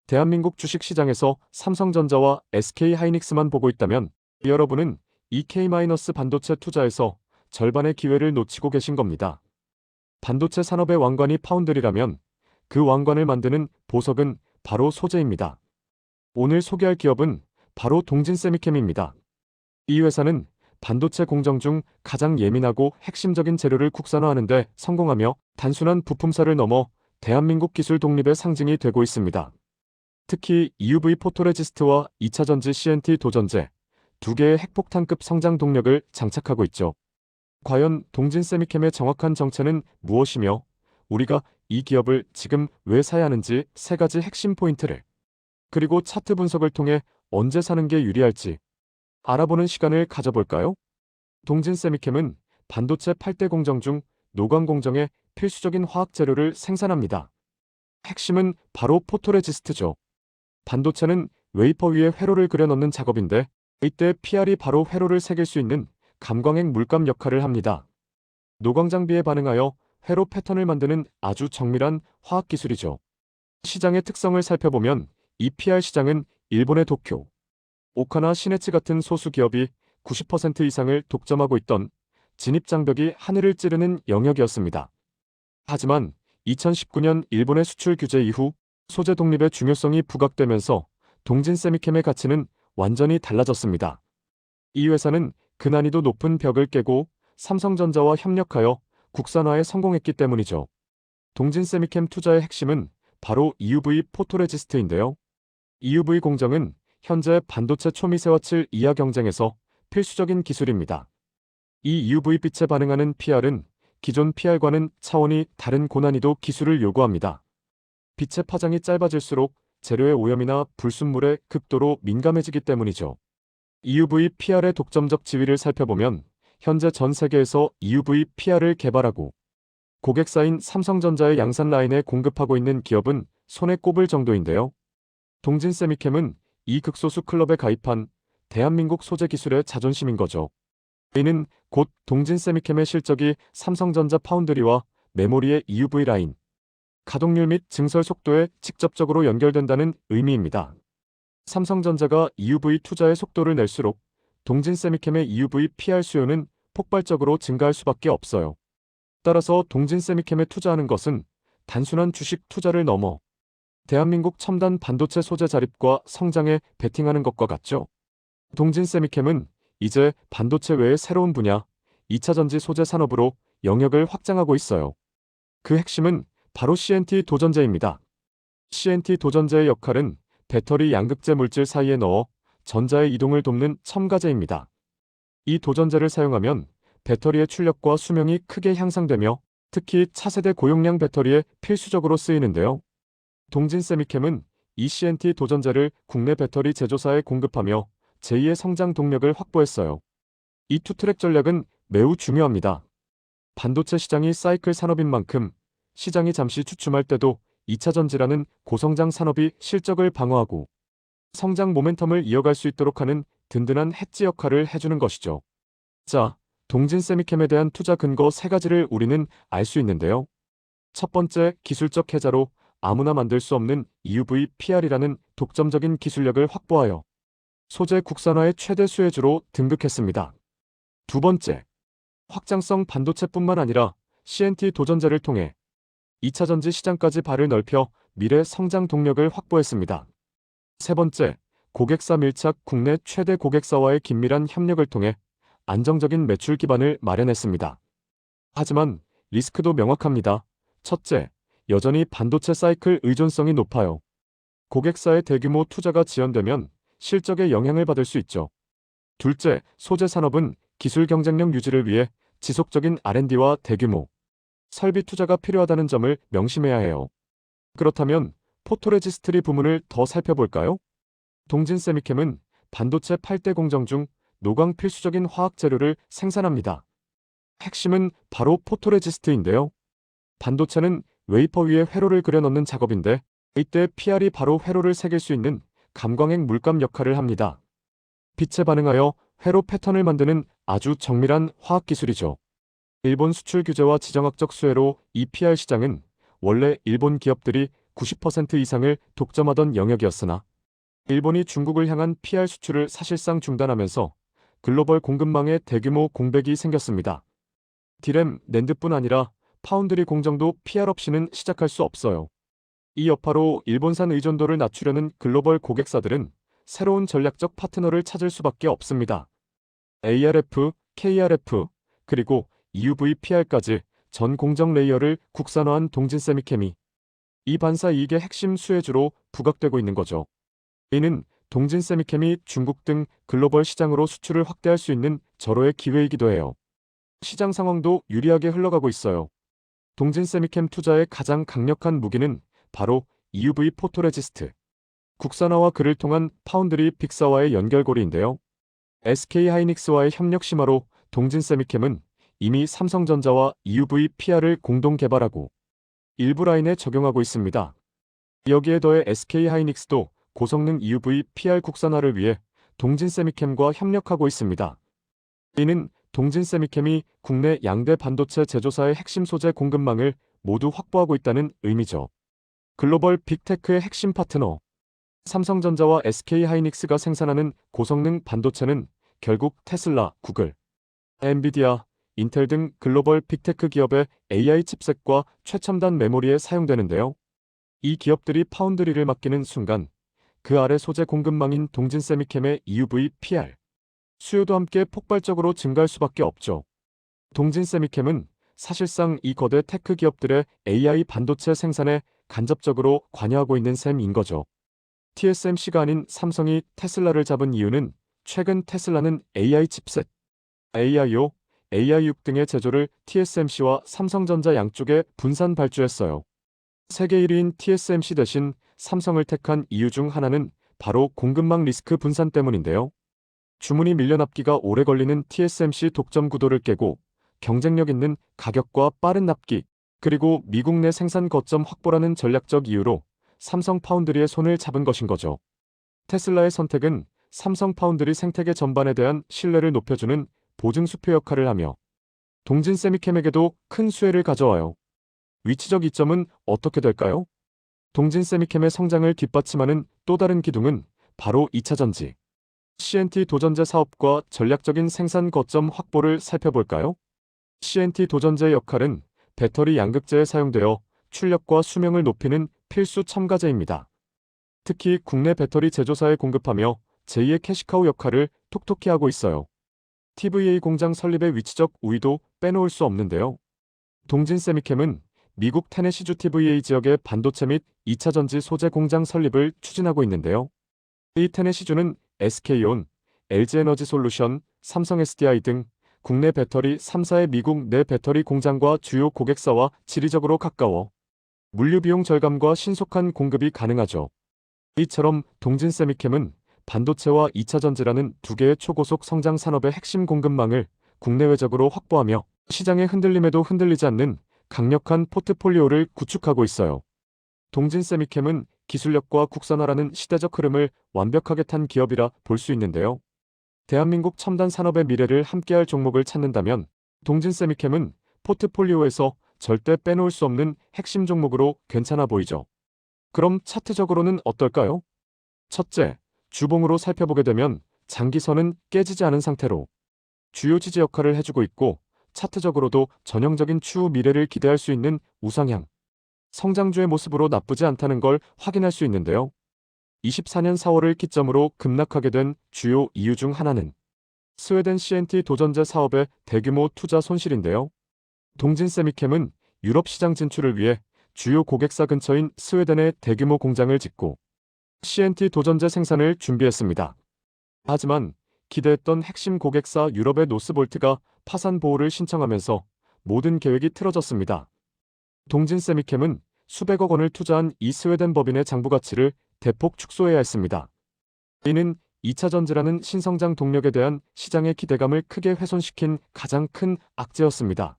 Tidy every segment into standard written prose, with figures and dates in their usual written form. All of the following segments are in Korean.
대한민국 주식시장에서 삼성전자와 SK하이닉스만 보고 있다면 여러분은 EK-반도체 투자에서 절반의 기회를 놓치고 계신 겁니다. 반도체 산업의 왕관이 파운드리라면 그 왕관을 만드는 보석은 바로 소재입니다. 오늘 소개할 기업은 바로 동진세미캠입니다. 이 회사는 반도체 공정 중 가장 예민하고 핵심적인 재료를 국산화하는 데 성공하며 단순한 부품사를 넘어 대한민국 기술 독립의 상징이 되고 있습니다. 특히 EUV 포토레지스트와 2차전지 CNT 도전제, 두 개의 핵폭탄급 성장 동력을 장착하고 있죠. 과연 동진세미캠의 정확한 정체는 무엇이며 우리가 이 기업을 지금 왜 사야 하는지 세 가지 핵심 포인트를, 그리고 차트 분석을 통해 언제 사는 게 유리할지 알아보는 시간을 가져볼까요? 동진세미캠은 반도체 8대 공정 중 노광 공정의 필수적인 화학 재료를 생산합니다. 핵심은 바로 포토레지스트죠. 반도체는 웨이퍼 위에 회로를 그려 넣는 작업인데 이때 PR이 바로 회로를 새길 수 있는 감광핵 물감 역할을 합니다. 노광 장비에 반응하여 회로 패턴을 만드는 아주 정밀한 화학 기술이죠. 시장의 특성을 살펴보면 이 PR 시장은 일본의 도쿄, 오카나 시네츠 같은 소수 기업이 90% 이상을 독점하고 있던 진입장벽이 하늘을 찌르는 영역이었습니다. 하지만 2019년 일본의 수출 규제 이후 소재 독립의 중요성이 부각되면서 동진세미캠의 가치는 완전히 달라졌습니다. 이 회사는 그 난이도 높은 벽을 깨고 삼성전자와 협력하여 국산화에 성공했기 때문이죠. 동진세미캠 투자의 핵심은 바로 EUV 포토레지스트인데요. EUV 공정은 현재 반도체 초미세와 7 이하 경쟁에서 필수적인 기술입니다. 이 UV 빛에 반응하는 PR은 기존 PR과는 차원이 다른 고난이도 기술을 요구합니다. 빛의 파장이 짧아질수록 재료의 오염이나 불순물에 극도로 민감해지기 때문이죠. EUV PR의 독점적 지위를 살펴보면 현재 전 세계에서 EUV PR을 개발하고 고객사인 삼성전자의 양산 라인에 공급하고 있는 기업은 손에 꼽을 정도인데요. 동진세미캠은 이 극소수 클럽에 가입한 대한민국 소재 기술의 자존심인 거죠. 이는 곧 동진세미캠의 실적이 삼성전자 파운드리와 메모리의 EUV 라인, 가동률 및 증설 속도에 직접적으로 연결된다는 의미입니다. 삼성전자가 EUV 투자의 속도를 낼수록 동진세미캠의 EUV PR 수요는 폭발적으로 증가할 수밖에 없어요. 따라서 동진세미캠에 투자하는 것은 단순한 주식 투자를 넘어 대한민국 첨단 반도체 소재 자립과 성장에 베팅하는 것과 같죠. 동진세미캠은 이제 반도체 외의 새로운 분야, 2차전지 소재 산업으로 영역을 확장하고 있어요. 그 핵심은 바로 CNT 도전제입니다. CNT 도전제의 역할은 배터리 양극재 물질 사이에 넣어 전자의 이동을 돕는 첨가제입니다. 이 도전제를 사용하면 배터리의 출력과 수명이 크게 향상되며 특히 차세대 고용량 배터리에 필수적으로 쓰이는데요. 동진세미캠은 이 CNT 도전제를 국내 배터리 제조사에 공급하며 제2의 성장 동력을 확보했어요. 이 투트랙 전략은 매우 중요합니다. 반도체 시장이 사이클 산업인 만큼 시장이 잠시 주춤할 때도 2차전지라는 고성장 산업이 실적을 방어하고 성장 모멘텀을 이어갈 수 있도록 하는 든든한 해지 역할을 해주는 것이죠. 자, 동진세미캠에 대한 투자 근거 세 가지를 우리는 알 수 있는데요. 첫 번째, 기술적 해자로 아무나 만들 수 없는 EUV PR이라는 독점적인 기술력을 확보하여 소재 국산화의 최대 수혜주로 등극했습니다. 두 번째, 확장성 반도체뿐만 아니라 CNT 도전제를 통해 2차전지 시장까지 발을 넓혀 미래 성장 동력을 확보했습니다. 세 번째, 고객사 밀착 국내 최대 고객사와의 긴밀한 협력을 통해 안정적인 매출 기반을 마련했습니다. 하지만 리스크도 명확합니다. 첫째, 여전히 반도체 사이클 의존성이 높아요. 고객사의 대규모 투자가 지연되면 실적에 영향을 받을 수 있죠. 둘째, 소재 산업은 기술 경쟁력 유지를 위해 지속적인 R&D와 대규모 설비 투자가 필요하다는 점을 명심해야 해요. 그렇다면 포토레지스트리 부문을 더 살펴볼까요? 동진세미캠은 반도체 8대 공정 중 노광 필수적인 화학 재료를 생산합니다. 핵심은 바로 포토레지스트인데요. 반도체는 웨이퍼 위에 회로를 그려 넣는 작업인데 이때 PR이 바로 회로를 새길 수 있는 감광핵 물감 역할을 합니다. 빛에 반응하여 회로 패턴을 만드는 아주 정밀한 화학 기술이죠. 일본 수출 규제와 지정학적 수혜로 이 PR 시장은 원래 일본 기업들이 90% 이상을 독점하던 영역이었으나 일본이 중국을 향한 PR 수출을 사실상 중단하면서 글로벌 공급망에 대규모 공백이 생겼습니다. 디램, 낸드뿐 아니라 파운드리 공정도 PR 없이는 시작할 수 없어요. 이 여파로 일본산 의존도를 낮추려는 글로벌 고객사들은 새로운 전략적 파트너를 찾을 수밖에 없습니다. ARF, KRF, 그리고 EUV PR까지 전 공정 레이어를 국산화한 동진세미캠이 이 반사 이익의 핵심 수혜주로 부각되고 있는 거죠. 이는 동진세미캠이 중국 등 글로벌 시장으로 수출을 확대할 수 있는 절호의 기회이기도 해요. 시장 상황도 유리하게 흘러가고 있어요. 동진세미캠 투자의 가장 강력한 무기는 바로 EUV 포토레지스트, 국산화와 그를 통한 파운드리 빅사와의 연결고리인데요. SK하이닉스와의 협력 심화로 동진세미캠은 이미 삼성전자와 EUV PR을 공동 개발하고 일부 라인에 적용하고 있습니다. 여기에 더해 SK하이닉스도 고성능 EUV PR 국산화를 위해 동진세미캠과 협력하고 있습니다. 이는 동진세미캠이 국내 양대 반도체 제조사의 핵심 소재 공급망을 모두 확보하고 있다는 의미죠. 글로벌 빅테크의 핵심 파트너, 삼성전자와 SK하이닉스가 생산하는 고성능 반도체는 결국 테슬라, 구글, 엔비디아, 인텔 등 글로벌 빅테크 기업의 AI 칩셋과 최첨단 메모리에 사용되는데요. 이 기업들이 파운드리를 맡기는 순간 그 아래 소재 공급망인 동진세미캠의 EUV PR 수요도 함께 폭발적으로 증가할 수밖에 없죠. 동진세미캠은 사실상 이 거대 테크 기업들의 AI 반도체 생산에 간접적으로 관여하고 있는 셈인 거죠. TSMC가 아닌 삼성이 테슬라를 잡은 이유는 최근 테슬라는 AI 칩셋, AIO, AI6 등의 제조를 TSMC와 삼성전자 양쪽에 분산 발주했어요. 세계 1위인 TSMC 대신 삼성을 택한 이유 중 하나는 바로 공급망 리스크 분산 때문인데요. 주문이 밀려납기가 오래 걸리는 TSMC 독점 구도를 깨고 경쟁력 있는 가격과 빠른 납기, 그리고 미국 내 생산 거점 확보라는 전략적 이유로 삼성 파운드리의 손을 잡은 것인 거죠. 테슬라의 선택은 삼성 파운드리 생태계 전반에 대한 신뢰를 높여주는 보증수표 역할을 하며 동진세미캠에게도 큰 수혜를 가져와요. 위치적 이점은 어떻게 될까요? 동진세미캠의 성장을 뒷받침하는 또 다른 기둥은 바로 2차전지, CNT 도전제 사업과 전략적인 생산 거점 확보를 살펴볼까요? CNT 도전제의 역할은 배터리 양극재에 사용되어 출력과 수명을 높이는 필수 첨가제입니다. 특히 국내 배터리 제조사에 공급하며 제2의 캐시카우 역할을 톡톡히 하고 있어요. TVA 공장 설립의 위치적 우위도 빼놓을 수 없는데요. 동진세미캠은 미국 테네시주 TVA 지역의 반도체 및 2차전지 소재 공장 설립을 추진하고 있는데요. 이 테네시주는 SK온, LG에너지솔루션, 삼성 SDI 등 국내 배터리 3사의 미국 내 배터리 공장과 주요 고객사와 지리적으로 가까워 물류 비용 절감과 신속한 공급이 가능하죠. 이처럼 동진세미캠은 반도체와 2차전지라는 두 개의 초고속 성장 산업의 핵심 공급망을 국내외적으로 확보하며 시장의 흔들림에도 흔들리지 않는 강력한 포트폴리오를 구축하고 있어요. 동진세미캠은 기술력과 국산화라는 시대적 흐름을 완벽하게 탄 기업이라 볼 수 있는데요. 대한민국 첨단 산업의 미래를 함께할 종목을 찾는다면 동진세미캠은 포트폴리오에서 절대 빼놓을 수 없는 핵심 종목으로 괜찮아 보이죠. 그럼 차트적으로는 어떨까요? 첫째, 주봉으로 살펴보게 되면 장기선은 깨지지 않은 상태로 주요 지지 역할을 해주고 있고 차트적으로도 전형적인 추후 미래를 기대할 수 있는 우상향, 성장주의 모습으로 나쁘지 않다는 걸 확인할 수 있는데요. 24년 4월을 기점으로 급락하게 된 주요 이유 중 하나는 스웨덴 CNT 도전제 사업의 대규모 투자 손실인데요. 동진세미캠은 유럽 시장 진출을 위해 주요 고객사 근처인 스웨덴에 대규모 공장을 짓고 CNT 도전제 생산을 준비했습니다. 하지만 기대했던 핵심 고객사 유럽의 노스볼트가 파산 보호를 신청하면서 모든 계획이 틀어졌습니다. 동진세미캠은 수백억 원을 투자한 이 스웨덴 법인의 장부 가치를 대폭 축소해야 했습니다. 이는 2차전지라는 신성장 동력에 대한 시장의 기대감을 크게 훼손시킨 가장 큰 악재였습니다.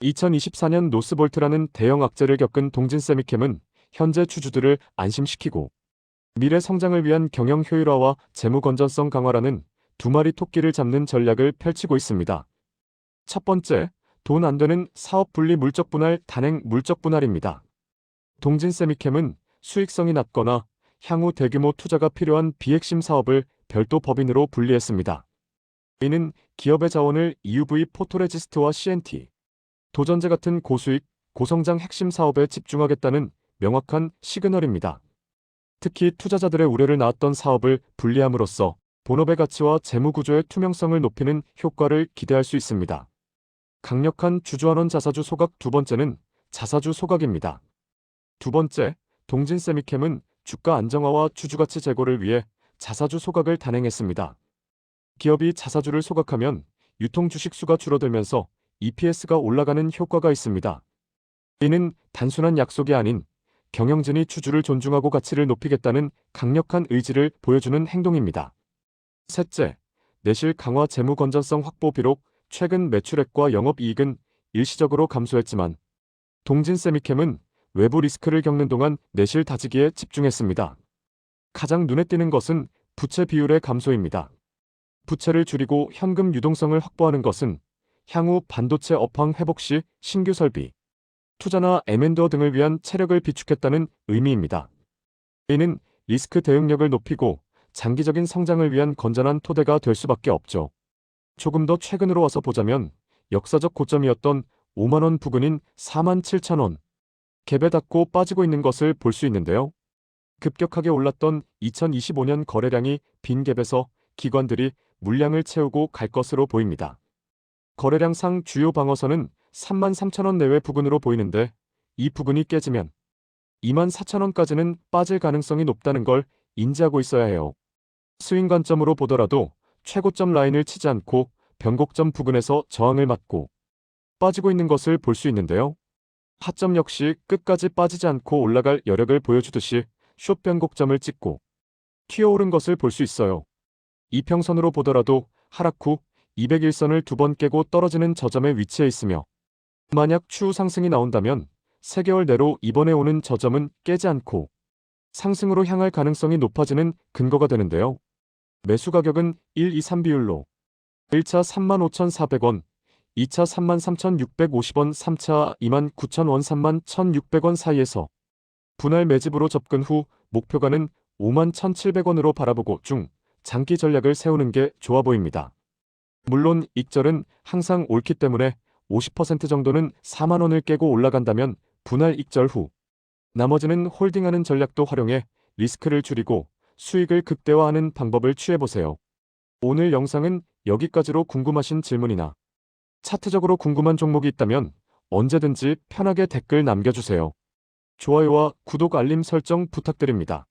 2024년 노스볼트라는 대형 악재를 겪은 동진세미캠은 현재 주주들을 안심시키고 미래 성장을 위한 경영 효율화와 재무 건전성 강화라는 두 마리 토끼를 잡는 전략을 펼치고 있습니다. 첫 번째, 돈 안 되는 사업 분리 물적 분할 단행 물적 분할입니다. 동진세미캠은 수익성이 낮거나 향후 대규모 투자가 필요한 비핵심 사업을 별도 법인으로 분리했습니다. 이는 기업의 자원을 EUV 포토레지스트와 CNT, 도전제 같은 고수익, 고성장 핵심 사업에 집중하겠다는 명확한 시그널입니다. 특히 투자자들의 우려를 낳았던 사업을 분리함으로써 본업의 가치와 재무 구조의 투명성을 높이는 효과를 기대할 수 있습니다. 강력한 주주환원 자사주 소각. 두 번째는 자사주 소각입니다. 두 번째, 동진세미캠은 주가 안정화와 주주가치 제고를 위해 자사주 소각을 단행했습니다. 기업이 자사주를 소각하면 유통 주식 수가 줄어들면서 EPS가 올라가는 효과가 있습니다. 이는 단순한 약속이 아닌 경영진이 주주를 존중하고 가치를 높이겠다는 강력한 의지를 보여주는 행동입니다. 셋째, 내실 강화 재무 건전성 확보. 비록 최근 매출액과 영업이익은 일시적으로 감소했지만 동진세미캠은 외부 리스크를 겪는 동안 내실 다지기에 집중했습니다. 가장 눈에 띄는 것은 부채 비율의 감소입니다. 부채를 줄이고 현금 유동성을 확보하는 것은 향후 반도체 업황 회복 시 신규 설비, 투자나 M&A 등을 위한 체력을 비축했다는 의미입니다. 이는 리스크 대응력을 높이고 장기적인 성장을 위한 건전한 토대가 될 수밖에 없죠. 조금 더 최근으로 와서 보자면 역사적 고점이었던 5만 원 부근인 4만 7천 원 갭에 닿고 빠지고 있는 것을 볼 수 있는데요. 급격하게 올랐던 2025년 거래량이 빈 갭에서 기관들이 물량을 채우고 갈 것으로 보입니다. 거래량상 주요 방어선은 3만 3천 원 내외 부근으로 보이는데 이 부근이 깨지면 2만 4천 원까지는 빠질 가능성이 높다는 걸 인지하고 있어야 해요. 스윙 관점으로 보더라도 최고점 라인을 치지 않고 변곡점 부근에서 저항을 맞고 빠지고 있는 것을 볼 수 있는데요. 하점 역시 끝까지 빠지지 않고 올라갈 여력을 보여주듯이 숏 변곡점을 찍고 튀어오른 것을 볼 수 있어요. 이평선으로 보더라도 하락 후 201선을 두 번 깨고 떨어지는 저점에 위치해 있으며 만약 추후 상승이 나온다면 3개월 내로 이번에 오는 저점은 깨지 않고 상승으로 향할 가능성이 높아지는 근거가 되는데요. 매수 가격은 1, 2, 3 비율로 1차 35,400원, 2차 33,650원, 3차 29,000원, 31,600원 사이에서 분할 매집으로 접근 후 목표가는 51,700원으로 바라보고 중 장기 전략을 세우는 게 좋아 보입니다. 물론 익절은 항상 옳기 때문에 50% 정도는 4만 원을 깨고 올라간다면 분할 익절 후 나머지는 홀딩하는 전략도 활용해 리스크를 줄이고 수익을 극대화하는 방법을 취해보세요. 오늘 영상은 여기까지로. 궁금하신 질문이나 차트적으로 궁금한 종목이 있다면 언제든지 편하게 댓글 남겨주세요. 좋아요와 구독 알림 설정 부탁드립니다.